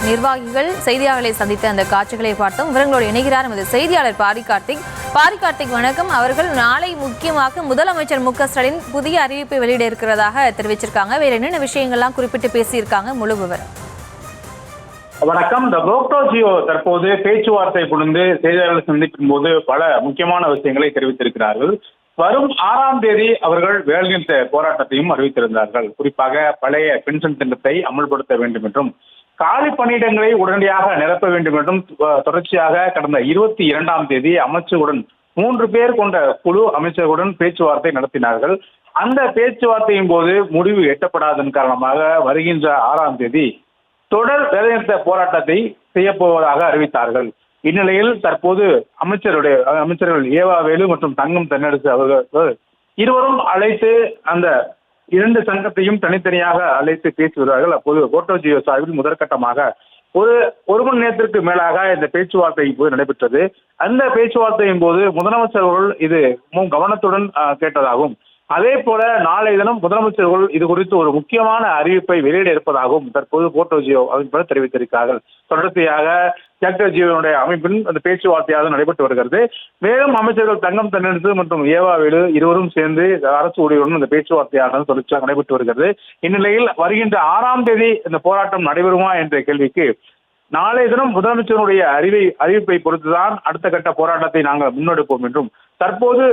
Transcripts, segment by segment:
நிர்வாகிகள் செய்தியாளர்களை சந்தித்த அந்த காட்சிகளை பார்த்தோம். விவரங்களோடு இணைகிறார் நமது செய்தியாளர் பாரி கார்த்திக். வணக்கம். அவர்கள் நாளை முக்கியமாக முதலமைச்சர் மு.க.ஸ்டாலின் புதிய அறிவிப்பை வெளியிட இருக்கிறதாக தெரிவிச்சிருக்காங்க. வேற என்னென்ன விஷயங்கள்லாம் குறிப்பிட்டு பேசியிருக்காங்க? முழு விவரம். வணக்கம். இந்த புரோக்டோ ஜியோ தற்போது பேச்சுவார்த்தை புரிந்து செய்தியாளர்களை சந்திக்கும் போது பல முக்கியமான விஷயங்களை தெரிவித்திருக்கிறார்கள். வரும் 6ஆம் தேதி அவர்கள் வேலைநிறுத்த போராட்டத்தையும் அறிவித்திருந்தார்கள். குறிப்பாக பழைய பென்ஷன் திட்டத்தை அமல்படுத்த வேண்டும் என்றும், காலி பணியிடங்களை உடனடியாக நிரப்ப வேண்டும் என்றும் தொடர்ச்சியாக கடந்த 22ஆம் தேதி அமைச்சருடன் 3 பேர் கொண்ட குழு அமைச்சர்களுடன் பேச்சுவார்த்தை நடத்தினார்கள். அந்த பேச்சுவார்த்தையின் போது முடிவு எட்டப்படாதன் காரணமாக வருகின்ற 6ஆம் தேதி தொடர் வேலைநிறுத்த போராட்டத்தை செய்யப்போவதாக அறிவித்தார்கள். இந்நிலையில் தற்போது அமைச்சர்கள் ஏவா வேலு மற்றும் தங்கம் தென்னரசு அவர்கள் இருவரும் அழைத்து அந்த 2 சங்கத்தையும் தனித்தனியாக அழைத்து பேசி வருவார்கள். அப்போது புரோக்டோ ஜியோ சார்பில் முதற்கட்டமாக ஒரு மணி நேரத்திற்கு மேலாக இந்த பேச்சுவார்த்தை போது நடைபெற்றது. அந்த பேச்சுவார்த்தையின் போது முதலமைச்சர் அவர்கள் இது கவனத்துடன் கேட்டதாகவும், அதே போல நாளை தினம் முதலமைச்சர்கள் இது குறித்து ஒரு முக்கியமான அறிவிப்பை வெளியிட இருப்பதாகவும் தற்போது புரோக்டோ ஜியோ அமைப்பினர் தெரிவித்திருக்கிறார்கள். தொடர்ச்சியாக டாக்டர் ஜியோனுடைய அமைப்பின் அந்த பேச்சுவார்த்தையாக நடைபெற்று வருகிறது. மேலும் அமைச்சர்கள் தங்கம் தென்னரசு மற்றும் ஏவா வேலு இருவரும் சேர்ந்து அரசு ஊழியருடன் இந்த பேச்சுவார்த்தையாக தொடர்ச்சியாக நடைபெற்று வருகிறது. இந்நிலையில் வருகின்ற 6ஆம் தேதி இந்த போராட்டம் நடைபெறுமா என்ற கேள்விக்கு நாளை தினம் முதலமைச்சருடைய அறிவிப்பை பொறுத்துதான் அடுத்த கட்ட போராட்டத்தை நாங்கள் முன்னெடுப்போம் என்றும், தற்போது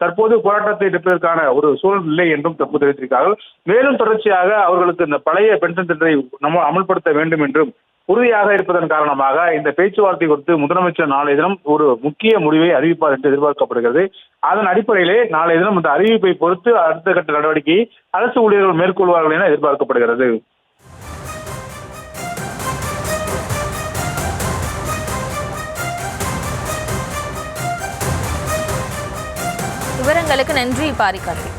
தற்போது போராட்டத்தை எடுப்பதற்கான ஒரு சூழல் இல்லை என்றும் தற்போது தெரிவித்திருக்கிறார்கள். மேலும் தொடர்ச்சியாக அவர்களுக்கு இந்த பழைய பென்ஷன் திட்டத்தை நம்ம அமல்படுத்த வேண்டும் என்றும் உறுதியாக இருப்பதன் காரணமாக இந்த பேச்சுவார்த்தை குறித்து முதலமைச்சர் நாளை தினம் ஒரு முக்கிய முடிவை அறிவிப்பார் என்று எதிர்பார்க்கப்படுகிறது. அதன் அடிப்படையிலே நாளை தினம் இந்த அறிவிப்பை பொறுத்து அடுத்த கட்ட நடவடிக்கையை அரசு ஊழியர்கள் மேற்கொள்வார்கள் என எதிர்பார்க்கப்படுகிறது. விவரங்களுக்கு நன்றி பாரி கார்த்திக்.